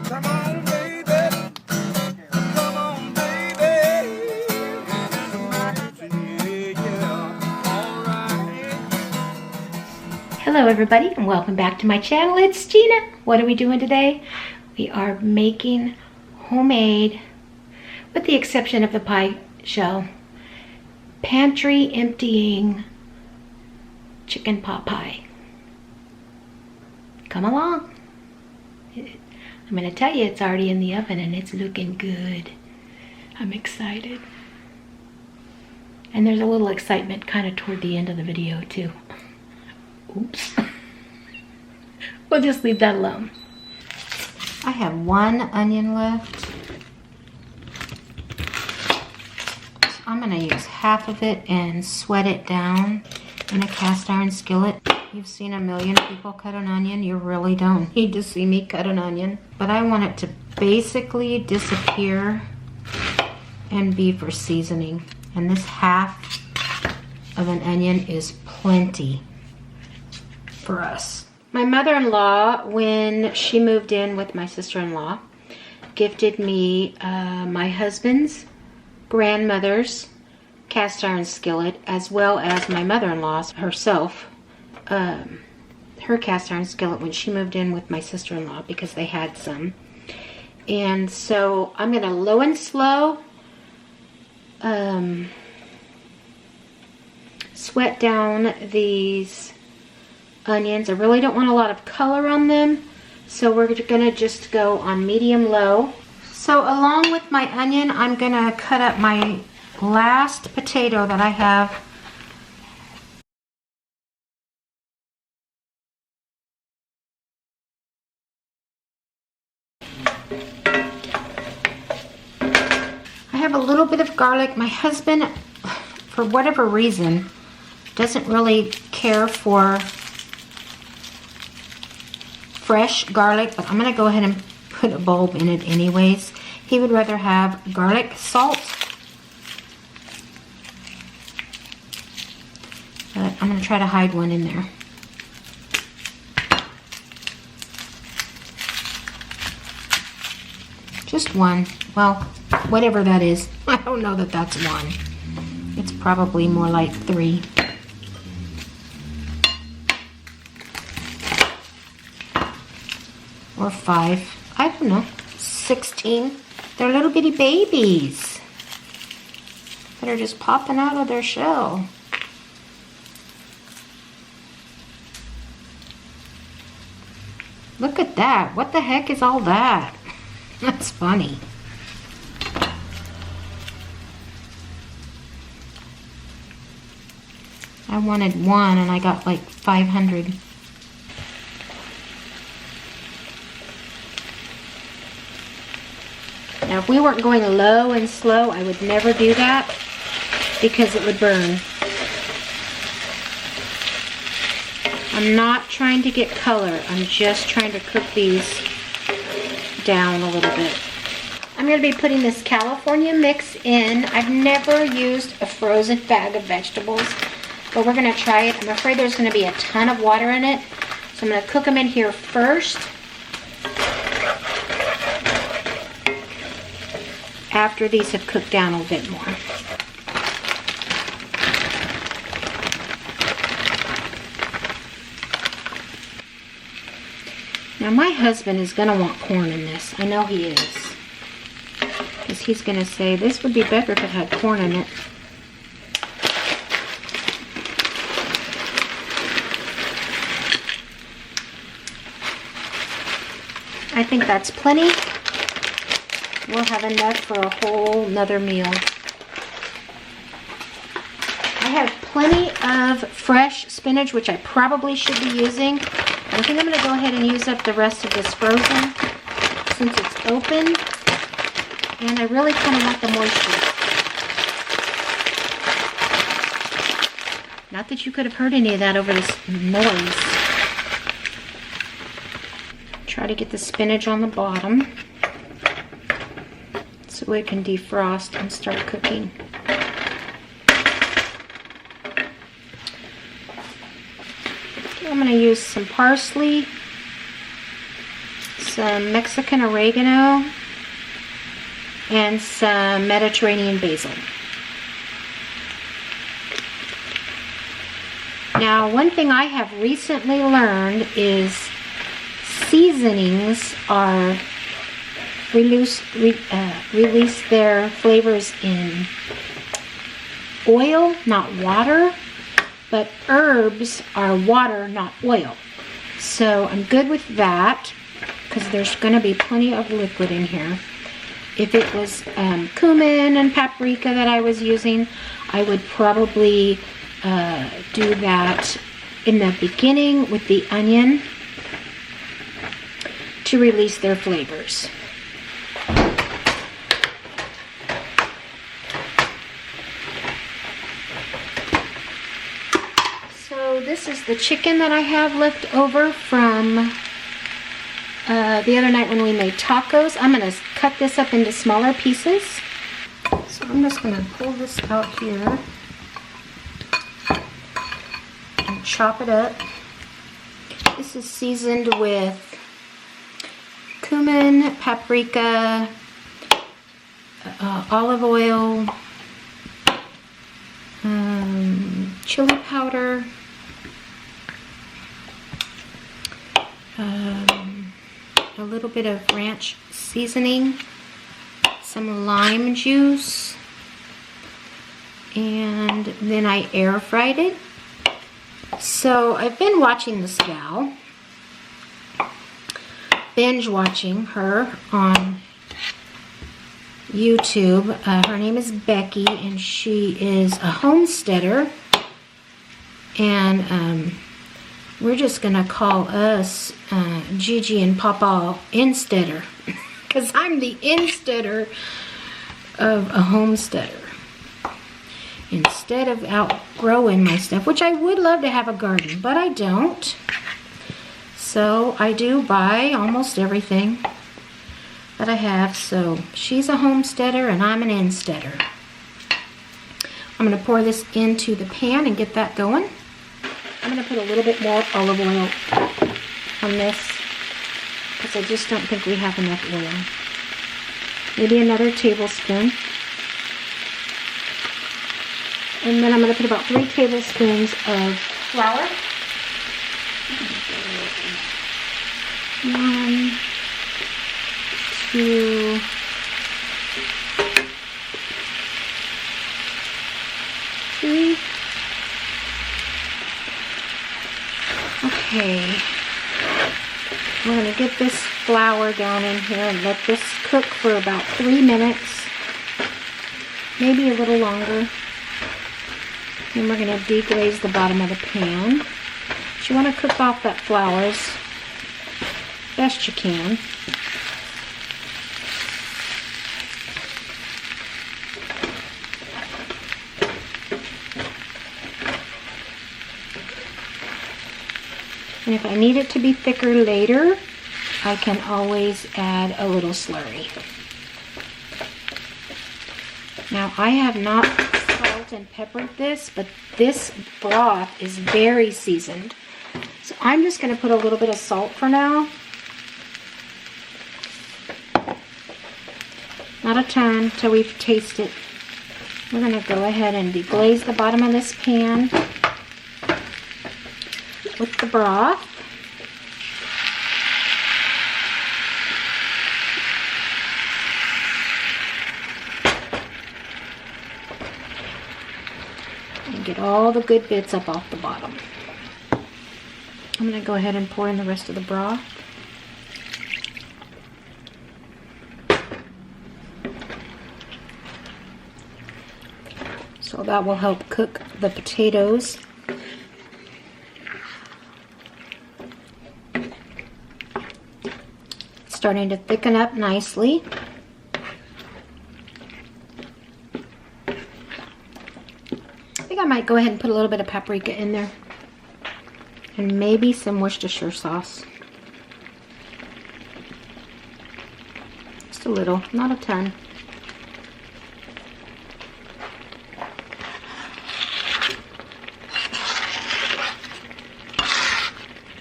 Come on, baby. Come on, baby. All right. Hello everybody and welcome back to my channel. It's Gina. What are we doing today? We are making homemade, with the exception of the pie shell, pantry emptying chicken pot pie. Come along. I'm going to tell you it's already in the oven and it's looking good. I'm excited. And there's a little excitement kind of toward the end of the video too. Oops. We'll just leave that alone. I have one onion left. So I'm going to use half of it and sweat it down in a cast iron skillet. You've seen a million people cut an onion. You really don't need to see me cut an onion. But I want it to basically disappear and be for seasoning. And this half of an onion is plenty for us. My mother-in-law, when she moved in with my sister-in-law, gifted me my husband's grandmother's cast iron skillet, as well as my mother-in-law's herself, her cast iron skillet when she moved in with my sister-in-law, because they had some. And so I'm gonna low and slow sweat down these onions. I really don't want a lot of color on them, so we're gonna just go on medium low. So along with my onion, I'm gonna cut up my last potato that I have. I have a little bit of garlic. My husband, for whatever reason, doesn't really care for fresh garlic, but I'm going to go ahead and put a bulb in it anyways. He would rather have garlic salt. But I'm going to try to hide one in there. Just one. Well, whatever that is. I don't know that that's one. It's probably more like 3. Or 5. I don't know. 16. They're little bitty babies that are just popping out of their shell. Look at that. What the heck is all that? That's funny. I wanted one and I got like 500. Now if we weren't going low and slow, I would never do that because it would burn. I'm not trying to get color. I'm just trying to cook these down a little bit. I'm going to be putting this California mix in. I've never used a frozen bag of vegetables, but we're going to try it. I'm afraid there's going to be a ton of water in it, so I'm going to cook them in here first, after these have cooked down a bit more. Now my husband is going to want corn in this. I know he is. Because he's going to say, this would be better if it had corn in it. I think that's plenty. We'll have enough for a whole nother meal. I have plenty of fresh spinach, which I probably should be using. I think I'm going to go ahead and use up the rest of this frozen since it's open. And I really kind of want the moisture. Not that you could have heard any of that over this noise. Try to get the spinach on the bottom so it can defrost and start cooking. I'm going to use some parsley, some Mexican oregano, and some Mediterranean basil. Now, one thing I have recently learned is seasonings are release their flavors in oil, not water, but herbs are water, not oil. So I'm good with that because there's going to be plenty of liquid in here. If it was cumin and paprika that I was using, I would probably do that in the beginning with the onion to release their flavors. So this is the chicken that I have left over from the other night when we made tacos. I'm going to cut this up into smaller pieces. So I'm just going to pull this out here and chop it up. This is seasoned with cumin, paprika, olive oil, chili powder, a little bit of ranch seasoning, some lime juice, and then I air fried it. So I've been watching this gal, binge watching her on YouTube. Her name is Becky, and she is a homesteader, and we're just gonna call us Gigi and Papa InSteader, because I'm the InSteader of a homesteader. Instead of outgrowing my stuff, which I would love to have a garden, but I don't. So I do buy almost everything that I have. So she's a homesteader and I'm an InSteader. I'm going to pour this into the pan and get that going. I'm going to put a little bit more olive oil on this because I just don't think we have enough oil. Maybe another tablespoon. And then I'm going to put about 3 tablespoons of flour. 1, 2, 3. Okay. We're going to get this flour down in here and let this cook for about 3 minutes. Maybe a little longer. Then we're going to deglaze the bottom of the pan. So you want to cook off that flour as best you can. And if I need it to be thicker later, I can always add a little slurry. Now I have not salt and peppered this, but this broth is very seasoned. So I'm just going to put a little bit of salt for now. Not a ton until we've tasted. We're going to go ahead and deglaze the bottom of this pan with the broth. And get all the good bits up off the bottom. I'm going to go ahead and pour in the rest of the broth. So that will help cook the potatoes. It's starting to thicken up nicely. I think I might go ahead and put a little bit of paprika in there. And maybe some Worcestershire sauce. Just a little, not a ton.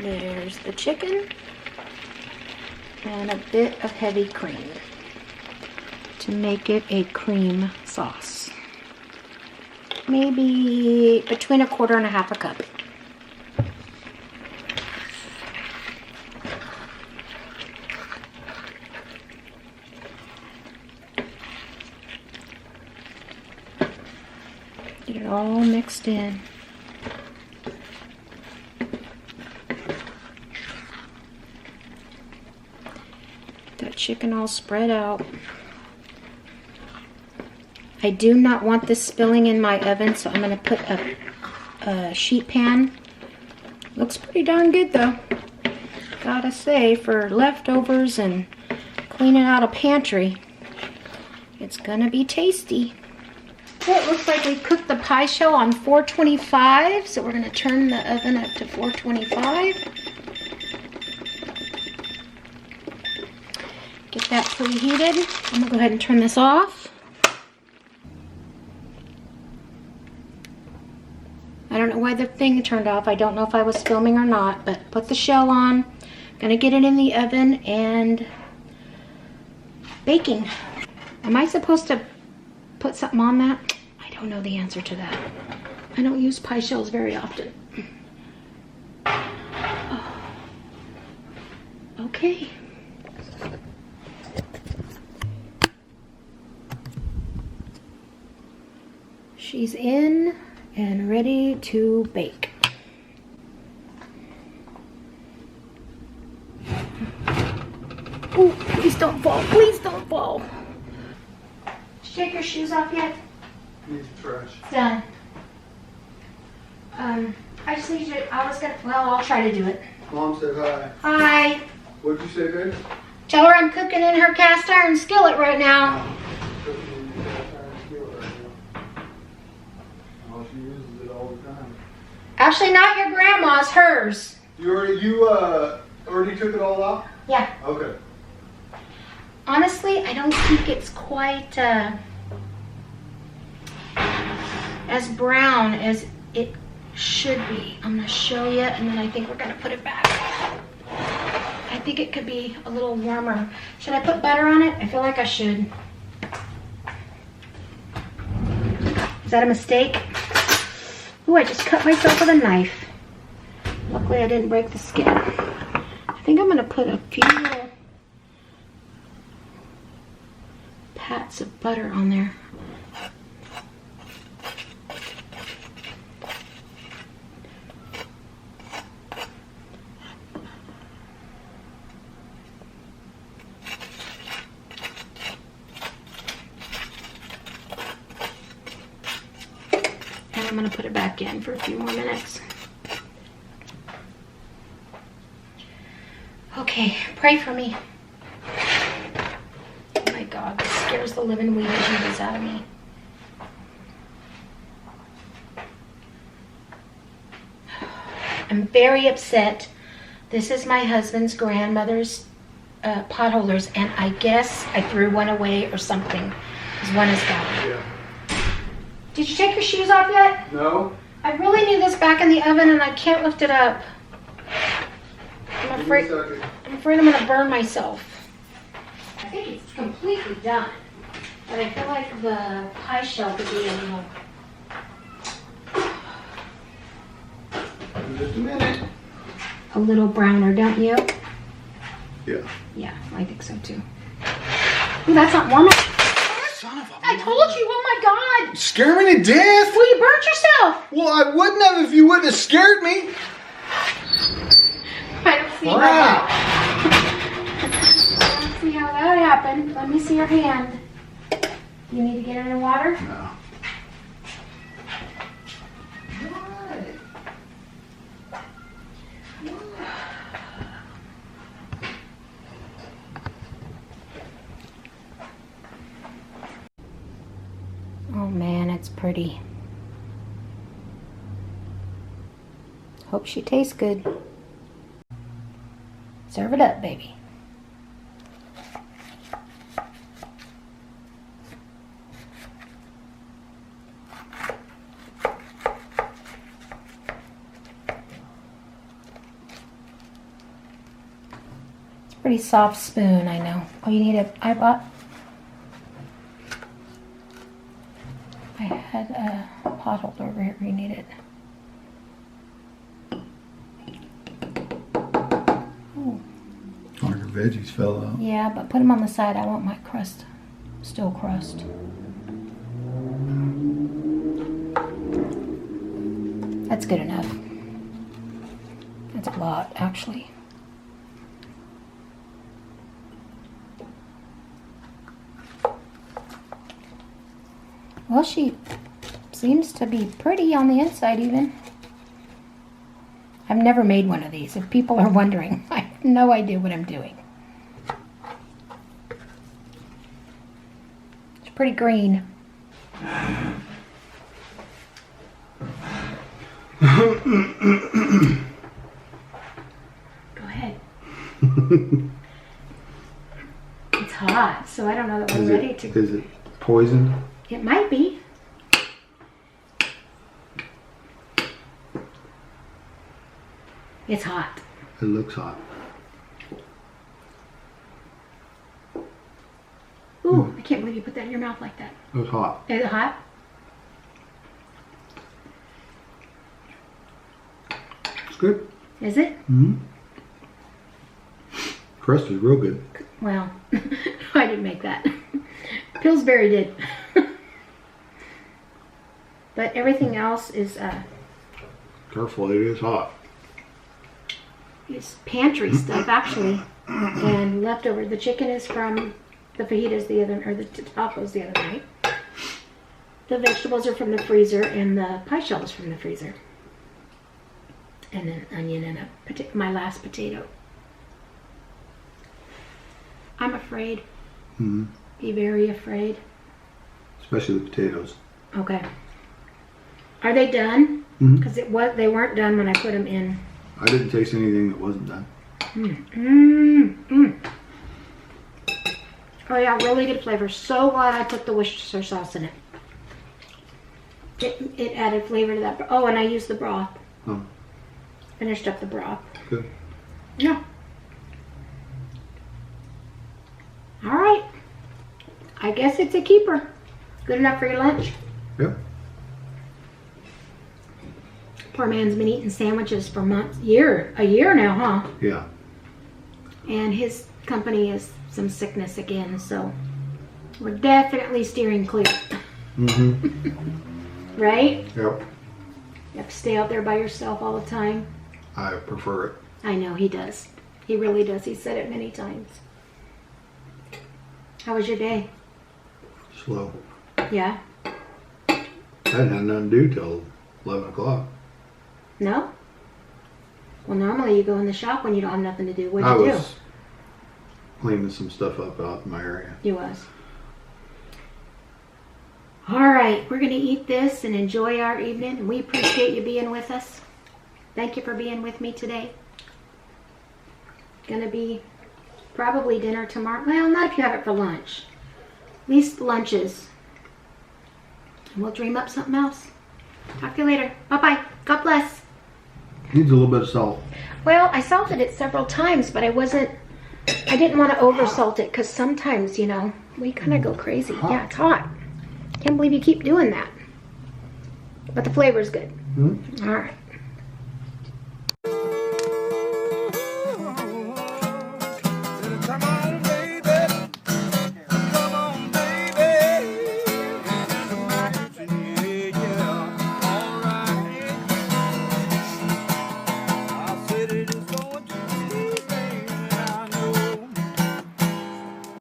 There's the chicken. and a bit of heavy cream to make it a cream sauce. Maybe between 1/4 and 1/2 cup. Get it all mixed in. That chicken all spread out. I do not want this spilling in my oven, so I'm going to put a sheet pan. Looks pretty darn good though. Gotta say, for leftovers and cleaning out a pantry, it's gonna be tasty. It looks like we cooked the pie shell on 425, so we're gonna turn the oven up to 425. Get that preheated. I'm gonna go ahead and turn this off. I don't know why the thing turned off. I don't know if I was filming or not, but put the shell on. Gonna get it in the oven and baking. Am I supposed to put something on that? I don't know the answer to that. I don't use pie shells very often. Oh. Okay. She's in and ready to bake. Oh, please don't fall. Please don't fall. Did you take your shoes off yet? Needs trash. It's done. I just need you to, I'll try to do it. Mom said hi. Hi. What'd you say, babe? Tell her I'm cooking in her cast iron skillet right now. Oh, she uses it all the time. Actually, not your grandma's, hers. You already took it all out? Yeah. Okay. Honestly, I don't think it's quite as brown as it should be. I'm going to show you, and then I think we're going to put it back. I think it could be a little warmer. Should I put butter on it? I feel like I should. Is that a mistake? Ooh, I just cut myself with a knife. Luckily, I didn't break the skin. I think I'm going to put a few little pats of butter on there. And I'm going to put it back in for a few more minutes. Okay, pray for me. Oh my God, this scares the living wee bejesus out of me. I'm very upset. This is my husband's grandmother's pot holders, and I guess I threw one away or something, because one is gone. Yeah. Did you take your shoes off yet? No? I really need this back in the oven, and I can't lift it up. I'm afraid I'm gonna burn myself. I think it's completely done, but I feel like the pie shell could be Just a minute. a little browner, don't you? Yeah. Yeah, I think so too. Ooh, that's not warm. Son of a... I told you, oh my God. Scare me to death? Well, you burnt yourself. Well, I wouldn't have if you wouldn't have scared me. I don't see Wow. I don't see how that happened. Let me see your hand. You need to get it in water? No. Oh man, it's pretty. Hope she tastes good. Serve it up, baby. Pretty soft spoon, I know. Oh, you need I had a pot holder over here. You need it. Ooh. All your veggies fell out. Yeah, but put them on the side. I want my crust, still crust. That's good enough. That's a lot, actually. Well, she seems to be pretty on the inside even. I've never made one of these. If people are wondering, I have no idea what I'm doing. It's pretty green. Go ahead. It's hot, so I don't know that we're ready to... Is it poisoned? It might be. It's hot. It looks hot. Ooh, I can't believe you put that in your mouth like that. It was hot. Is it hot? It's good. Is it? Mm-hmm. Crust is real good. Well, I didn't make that. Pillsbury did. But everything else is Careful, it is hot. it's pantry stuff actually, and leftover. The chicken is from the fajitas the other, or the tacos the other night. The vegetables are from the freezer, and the pie shell is from the freezer. And an onion and my last potato. I'm afraid. Mm-hmm. Be very afraid. Especially the potatoes. Okay. Are they done? Because they weren't done when I put them in. I didn't taste anything that wasn't done. Oh yeah, really good flavor. So glad I put the Worcestershire sauce in it. It added flavor to that. Oh, and I used the broth. Oh, Finished up the broth. good. Yeah. All right. I guess it's a keeper. Good enough for your lunch? Yep. Poor man's been eating sandwiches for months, a year now, huh? Yeah. And his company is some sickness again, so we're definitely steering clear. Mm-hmm. Right? Yep. You have to stay out there by yourself all the time. I prefer it. I know he does. He really does. He said it many times. How was your day? Slow. Yeah? I hadn't had nothing to do till 11 o'clock. No? Well, normally you go in the shop when you don't have nothing to do. What'd I you do? was cleaning some stuff up out in my area. You was. All right, we're going to eat this and enjoy our evening. We appreciate you being with us. Thank you for being with me today. Going to be probably dinner tomorrow. Well, not if you have it for lunch. At least lunches. And we'll dream up something else. Talk to you later. Bye-bye. God bless. Needs a little bit of salt. Well, I salted it several times, but I didn't want to over salt it because sometimes, we kind of go crazy. Hot. Yeah, it's hot. Can't believe you keep doing that. But the flavor's good. Mm-hmm. All right.